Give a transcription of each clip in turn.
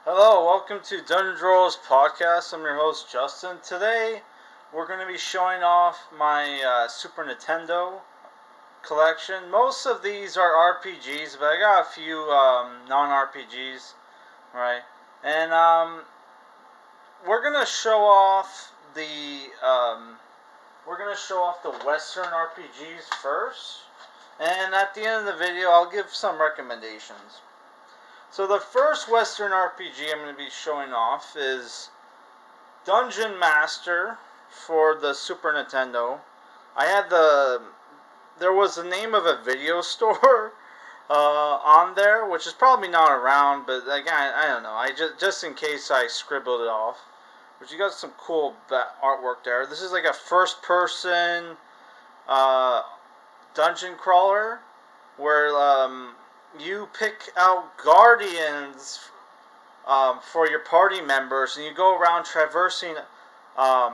Hello, welcome to Dungeon Rolls Podcast. I'm your host Justin. Today we're going to be showing off my Super Nintendo collection. Most of these are RPGs, but I got a few non-RPGs, right? And we're going to show off the Western RPGs first, and at the end of the video, I'll give some recommendations. So the first Western RPG I'm going to be showing off is Dungeon Master for the Super Nintendo. There was the name of a video store on there, which is probably not around, but again, I don't know. Just in case I scribbled it off. But you got some cool artwork there. This is like a first-person dungeon crawler where you pick out guardians for your party members, and you go around traversing a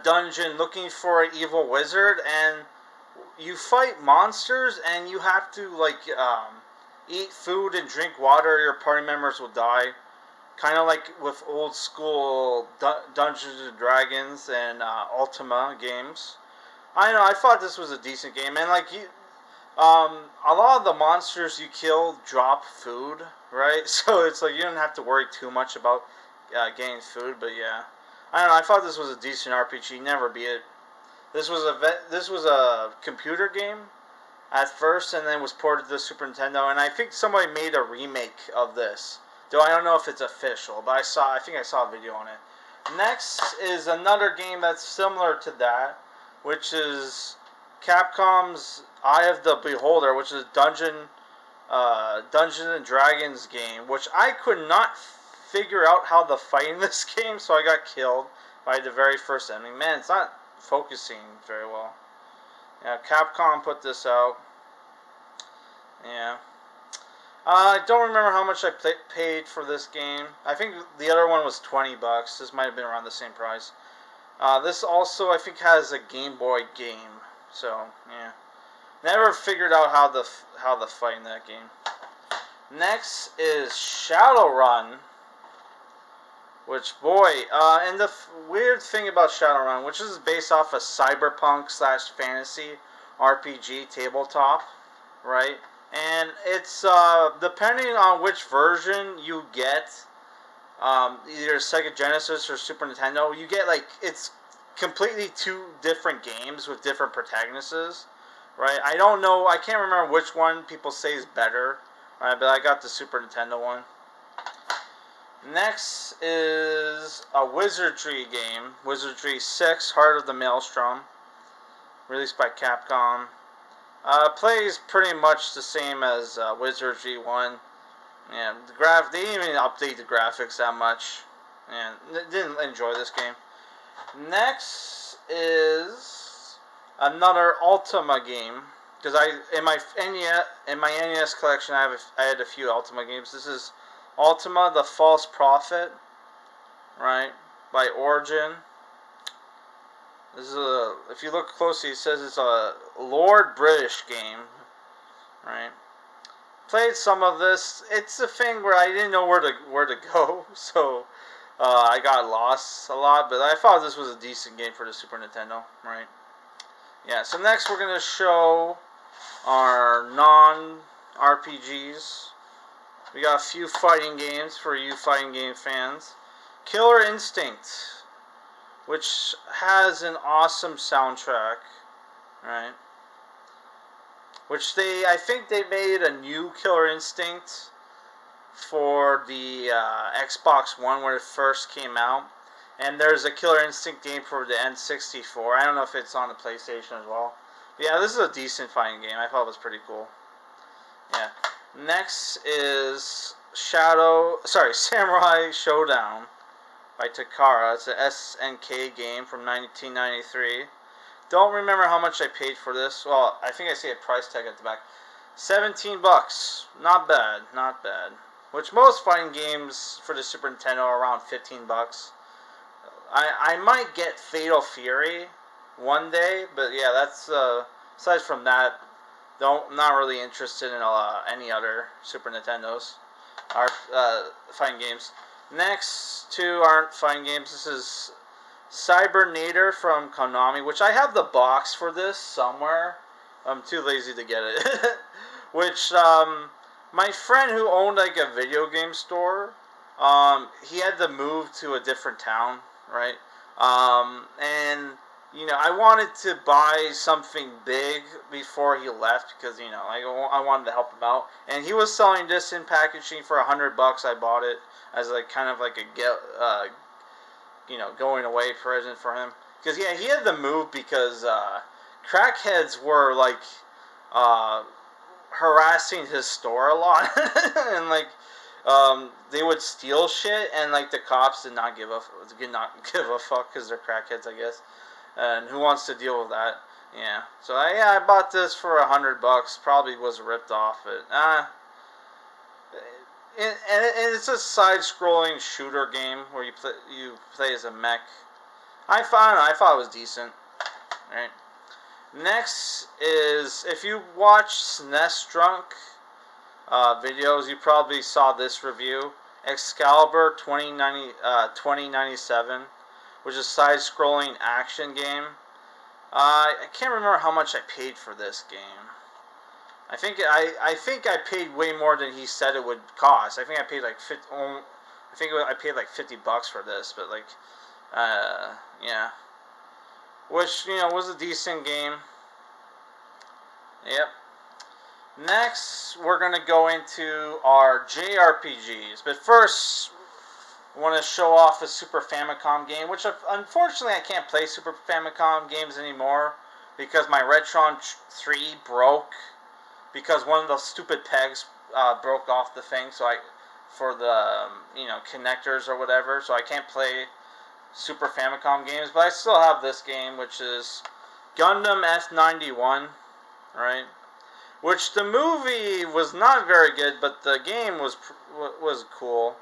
dungeon looking for an evil wizard, and you fight monsters, and you have to eat food and drink water, or your party members will die. Kind of like with old school Dungeons and Dragons and Ultima games. I know. I thought this was a decent game, and a lot of the monsters you kill drop food, right? So it's like you don't have to worry too much about getting food. But yeah, I don't know. I thought this was a decent RPG. Never beat it. This was a computer game at first, and then was ported to the Super Nintendo. And I think somebody made a remake of this. Though I don't know if it's official, but I think I saw a video on it. Next is another game that's similar to that, which is Capcom's Eye of the Beholder, which is a Dungeons and Dragons game, which I could not figure out how to fight in this game, so I got killed by the very first enemy. Man, it's not focusing very well. Yeah, Capcom put this out. Yeah. I don't remember how much I paid for this game. I think the other one was $20. This might have been around the same price. This also, I think, has a Game Boy game. So, yeah. Never figured out how to fight in that game. Next is Shadowrun. Which, boy, and the weird thing about Shadowrun, which is based off a cyberpunk / fantasy RPG tabletop, right? And it's, depending on which version you get, either Sega Genesis or Super Nintendo, you get, it's completely two different games with different protagonists, right? I don't know, I can't remember which one people say is better, right? But I got the Super Nintendo one. Next is a Wizardry game, Wizardry 6, Heart of the Maelstrom, released by Capcom. Plays pretty much the same as Wizardry 1. Yeah, they didn't even update the graphics that much. And didn't enjoy this game. Next is another Ultima game, because in my NES collection I had a few Ultima games. This is Ultima: The False Prophet, right, by Origin. This is if you look closely, it says it's a Lord British game, right? Played some of this. It's a thing where I didn't know where to go, so I got lost a lot. But I thought this was a decent game for the Super Nintendo, right? Yeah. So next we're gonna show our non-RPGs. We got a few fighting games for you fighting game fans. Killer Instinct, which has an awesome soundtrack, right? Which I think they made a new Killer Instinct for the Xbox One when it first came out. And there's a Killer Instinct game for the N64. I don't know if it's on the PlayStation as well. But yeah, this is a decent fighting game. I thought it was pretty cool. Yeah. Next is Samurai Showdown by Takara. It's an SNK game from 1993. Don't remember how much I paid for this. Well, I think I see a price tag at the back. $17. Not bad, not bad. Which most fighting games for the Super Nintendo are around $15. I might get Fatal Fury one day, but yeah, that's aside from that, not really interested in any other Super Nintendos. Our fighting games. Next two aren't fighting games. This is Cybernator from Konami, which I have the box for this somewhere. I'm too lazy to get it. Which my friend who owned like a video game store, he had to move to a different town, right? And you know, I wanted to buy something big before he left because you know, I wanted to help him out. And he was selling this in packaging for $100. I bought it as like kind of like a you know, going away present for him. Because yeah, he had to move because crackheads were like harassing his store a lot, and like they would steal shit, and like the cops did not give a fuck because they're crackheads, I guess. And who wants to deal with that? Yeah. So I bought this for $100. Probably was ripped off, but and it's a side-scrolling shooter game where you play as a mech. I thought it was decent. Right. Next is, if you watch SNES Drunk videos, you probably saw this review. Excalibur 2097, which is a side-scrolling action game. I can't remember how much I paid for this game. I think I paid way more than he said it would cost. I think I paid like I paid like $50 for this, but like, yeah. Which, you know, was a decent game. Yep. Next, we're going to go into our JRPGs. But first, I want to show off a Super Famicom game, which unfortunately I can't play Super Famicom games anymore because my Retron 3 broke because one of the stupid pegs broke off the thing, for the you know, connectors or whatever, so I can't play Super Famicom games, but I still have this game, which is Gundam F91, right? Which the movie was not very good, but the game was cool.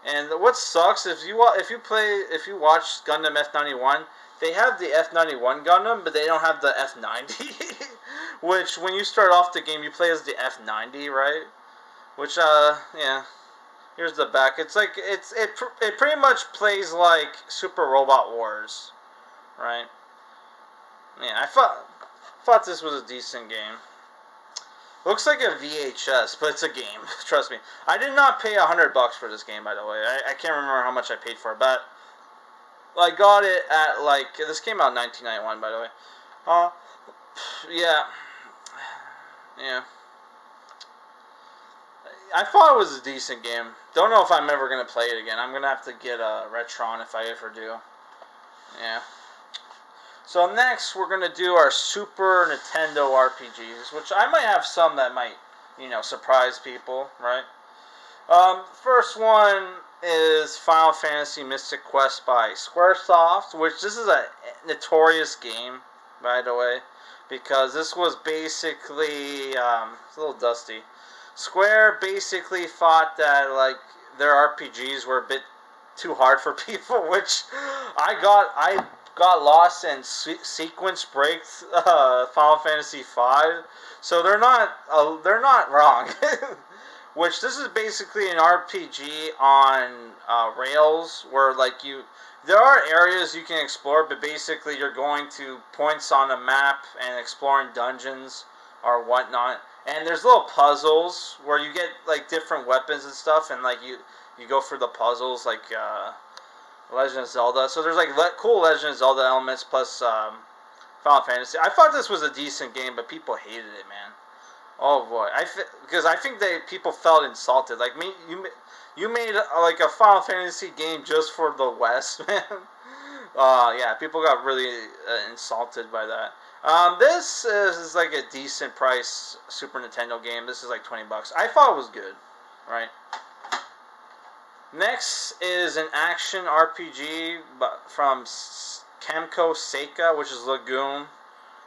And what sucks, if you watch Gundam F91, they have the F91 Gundam, but they don't have the F90. Which, when you start off the game, you play as the F90, right? Which, yeah. Here's the back. It's like, it pretty much plays like Super Robot Wars, right? Yeah, I thought this was a decent game. Looks like a VHS, but it's a game. Trust me. I did not pay $100 for this game, by the way. I can't remember how much I paid for it, but I got it at, like, this came out in 1991, by the way. Yeah. Yeah. I thought it was a decent game. Don't know if I'm ever going to play it again. I'm going to have to get a Retron if I ever do. Yeah. So next, we're going to do our Super Nintendo RPGs, which I might have some that might, you know, surprise people, right? First one is Final Fantasy Mystic Quest by Squaresoft, which this is a notorious game, by the way, because this was basically, it's a little dusty. Square basically thought that, like, their RPGs were a bit too hard for people, which I got lost in sequence breaks, Final Fantasy V, so they're not wrong. Which, this is basically an RPG on rails, where like there are areas you can explore, but basically you're going to points on a map and exploring dungeons or whatnot. And there's little puzzles where you get like different weapons and stuff, and like you go through the puzzles like Legend of Zelda. So there's like cool Legend of Zelda elements plus Final Fantasy. I thought this was a decent game, but people hated it, man. Oh boy, because I think people felt insulted. Like me, you made like a Final Fantasy game just for the West, man. Yeah, people got really insulted by that. This is like a decent price Super Nintendo game. This is like $20. I thought it was good, right? Next is an action RPG from Kemco Seika, which is Lagoon.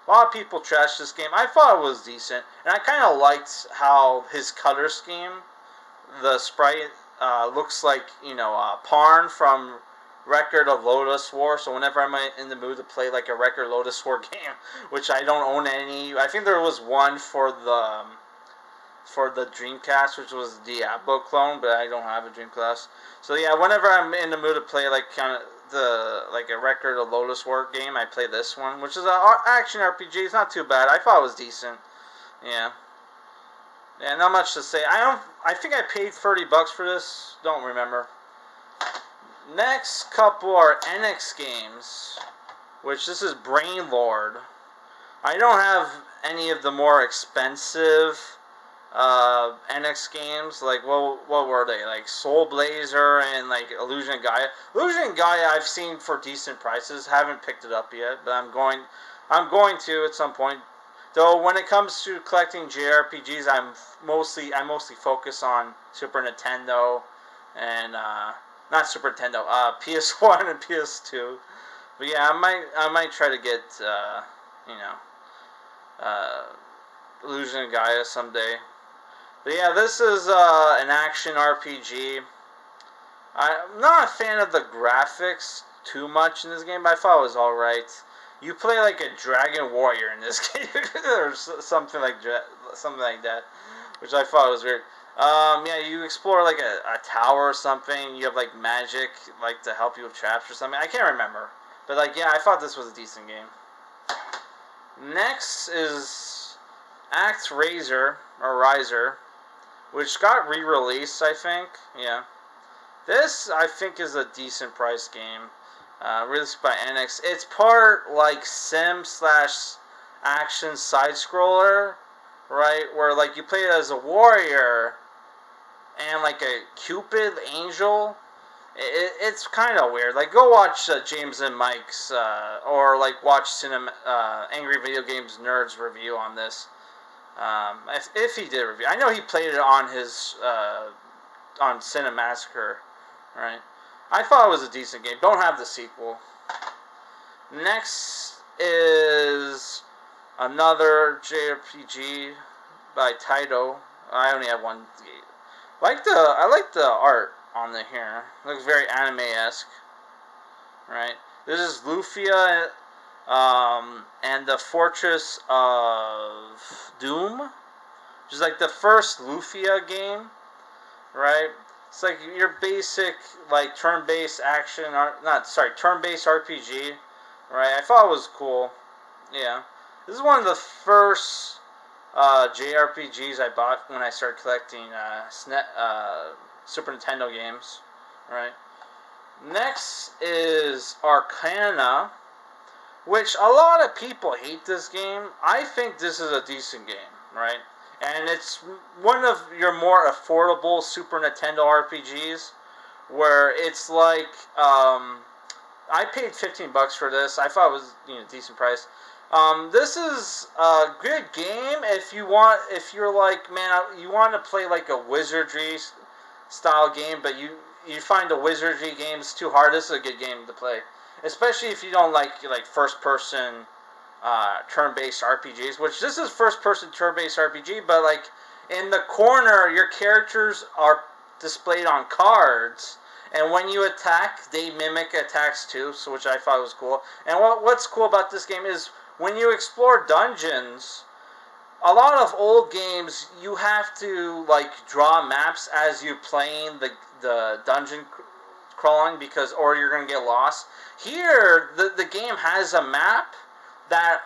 A lot of people trashed this game. I thought it was decent, and I kind of liked how his color scheme, the sprite, looks like, you know, Parn from Record of Lodoss War. So whenever I'm in the mood to play like a Record Lodoss War game, which I don't own any, I think there was one for the for the Dreamcast, which was the Diablo clone, but I don't have a Dreamcast. So yeah, whenever I'm in the mood to play like kind of a Record of Lotus War game, I play this one, which is an action RPG. It's not too bad. I thought it was decent. Yeah. Yeah, not much to say. I think I paid $30 for this. Don't remember. Next couple are NX games, which this is Brain Lord. I don't have any of the more expensive NX games. Like what were they? Like Soul Blazer and like Illusion Gaia. Illusion Gaia I've seen for decent prices. Haven't picked it up yet, but I'm going to at some point. Though when it comes to collecting JRPGs, I mostly focus on Super Nintendo and not Super Nintendo, PS1 and PS2. But yeah, I might try to get Illusion Gaia someday. But yeah, this is an action RPG. I'm not a fan of the graphics too much in this game, but I thought it was alright. You play like a dragon warrior in this game, or something like that, which I thought was weird. Yeah, you explore like a tower or something. You have like magic, like to help you with traps or something. I can't remember, but like yeah, I thought this was a decent game. Next is Act Riser, which got re-released, I think. Yeah, this I think is a decent price game. Released by NX. It's part like sim / action side scroller, right? Where like you play it as a warrior and like a Cupid angel. It's kind of weird. Like go watch James and Mike's or like watch Angry Video Games Nerds review on this. If he did a review, I know he played it on his on Cinemassacre, right? I thought it was a decent game. Don't have the sequel. Next is another JRPG by Taito. I only have one. I like the art on the here. It looks very anime-esque. Right. This is Lufia and the Fortress of Doom, which is like the first Lufia game. Right. It's like your basic, like, turn-based action, turn-based RPG, right? I thought it was cool. Yeah. This is one of the first JRPGs I bought when I started collecting Super Nintendo games, right? Next is Arkana, which a lot of people hate this game. I think this is a decent game, right? And it's one of your more affordable Super Nintendo RPGs, where it's like, I paid $15 for this. I thought it was a decent price. This is a good game if you're like, man, you want to play like a wizardry style game, but you find the wizardry games too hard. This is a good game to play, especially if you don't like first person. Turn-based RPGs, which this is first-person turn-based RPG, but like in the corner, your characters are displayed on cards, and when you attack, they mimic attacks too, so which I thought was cool. And what's cool about this game is when you explore dungeons, a lot of old games you have to like draw maps as you're playing the dungeon crawling or you're gonna get lost. Here, the game has a map that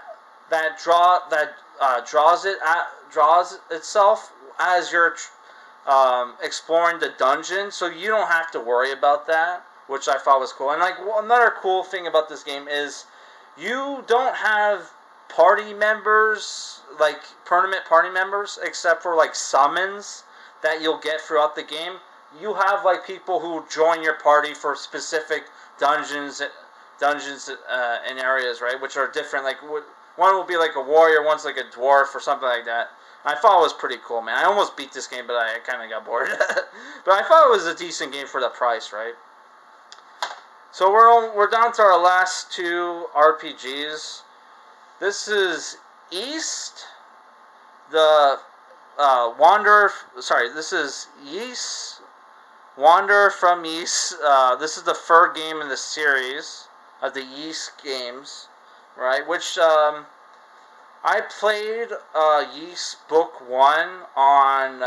draws itself as you're exploring the dungeon, so you don't have to worry about that, which I thought was cool. And like another cool thing about this game is you don't have party members, like permanent party members, except for like summons that you'll get throughout the game. You have like people who join your party for specific dungeons and areas, right, which are different. Like one will be like a warrior, one's like a dwarf or something like that. I thought it was pretty cool, man. I almost beat this game, but I kind of got bored. But I thought it was a decent game for the price, right? So we're down to our last two RPGs. This is East, the Wanderer. Sorry, this is East, Wanderer from East. This is the third game in the series of the Yeast games, right? Which I played Yeast Book 1 on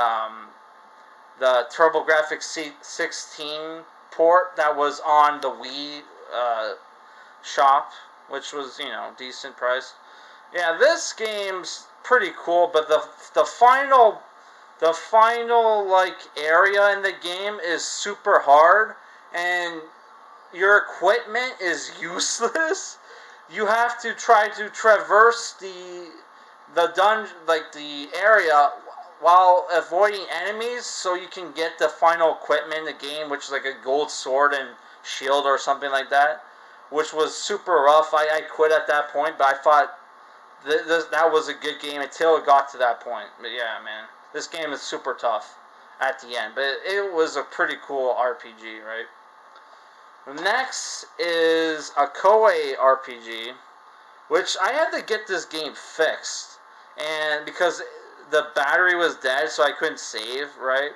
the TurboGrafx 16 port that was on the Wii shop, which was, decent price. Yeah, this game's pretty cool, but the final like area in the game is super hard, and your equipment is useless. You have to try to traverse the dungeon, like the area, while avoiding enemies, so you can get the final equipment in the game, which is like a gold sword and shield or something like that, which was super rough. I quit at that point, but I thought that was a good game until it got to that point. But yeah, man, this game is super tough at the end, but it was a pretty cool RPG, right? Next is a Koei Rpg, which I had to get this game fixed, and because the battery was dead, so I couldn't save, right?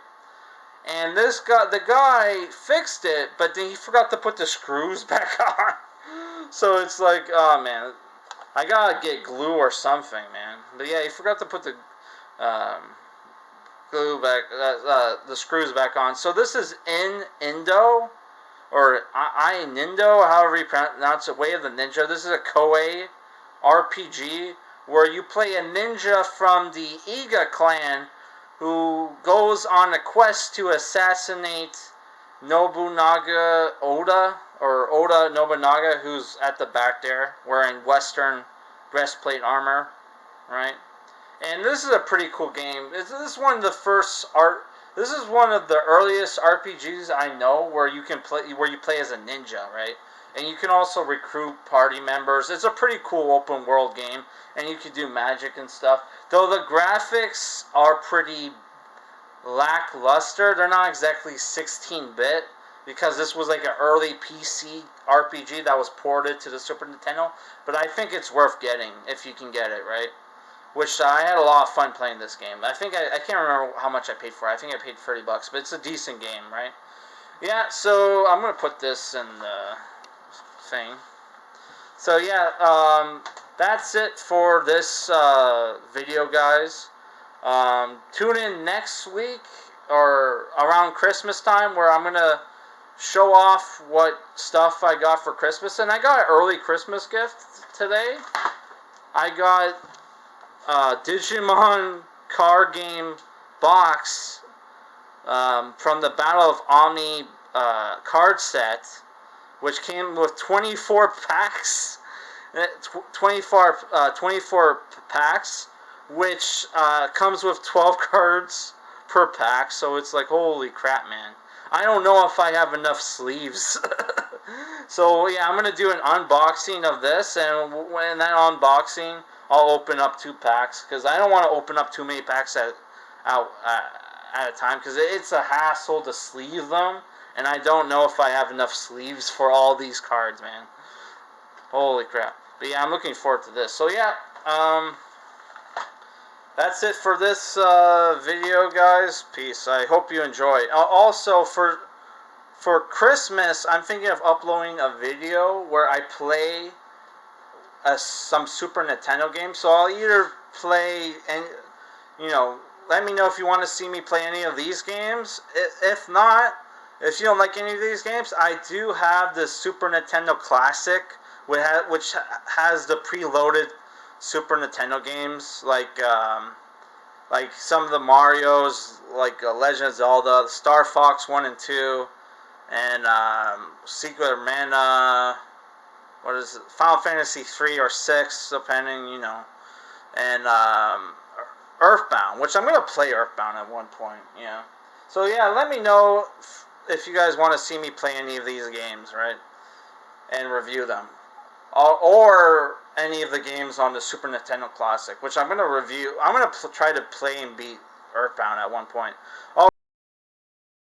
And the guy fixed it, but then he forgot to put the screws back on. So it's like, oh man, I gotta get glue or something, man. But yeah, he forgot to put the glue back, the screws back on. So this is Indo, or I Nindo, however you pronounce it, Way of the Ninja. This is a Koei RPG where you play a ninja from the Iga clan who goes on a quest to assassinate Nobunaga Oda, or Oda Nobunaga, who's at the back there, wearing Western breastplate armor, right? And this is a pretty cool game. This is one of the first This is one of the earliest RPGs I know where you play as a ninja, right? And you can also recruit party members. It's a pretty cool open world game, and you can do magic and stuff. Though the graphics are pretty lackluster. They're not exactly 16-bit, because this was like an early PC RPG that was ported to the Super Nintendo. But I think it's worth getting if you can get it, right? Which I had a lot of fun playing this game. I think I can't remember how much I paid for it. I think I paid $30, but it's a decent game, right? Yeah, so I'm gonna put this in the thing. So yeah, that's it for this video, guys. Tune in next week or around Christmas time, where I'm gonna show off what stuff I got for Christmas. And I got an early Christmas gift today. I got Digimon card game box from the Battle of Omni card set, which came with 24 packs. 24 packs, which comes with 12 cards per pack. So it's like, holy crap, man. I don't know if I have enough sleeves. So yeah, I'm going to do an unboxing of this, and when that unboxing, I'll open up 2 packs, because I don't want to open up too many packs at a time, because it's a hassle to sleeve them, and I don't know if I have enough sleeves for all these cards, man. Holy crap. But yeah, I'm looking forward to this. So yeah, that's it for this video, guys. Peace. I hope you enjoy. Also, for Christmas, I'm thinking of uploading a video where I play some Super Nintendo games. So I'll either play, and let me know if you want to see me play any of these games. If not, if you don't like any of these games, I do have the Super Nintendo Classic, which has the preloaded Super Nintendo games, like some of the Marios, like Legend of Zelda, Star Fox 1 and 2, and Secret of Mana, what is it, Final Fantasy 3 or 6, depending, and Earthbound, which I'm going to play Earthbound at one point, So yeah, let me know if you guys want to see me play any of these games, right, and review them. Or any of the games on the Super Nintendo Classic, which I'm going to review. I'm going to try to play and beat Earthbound at one point.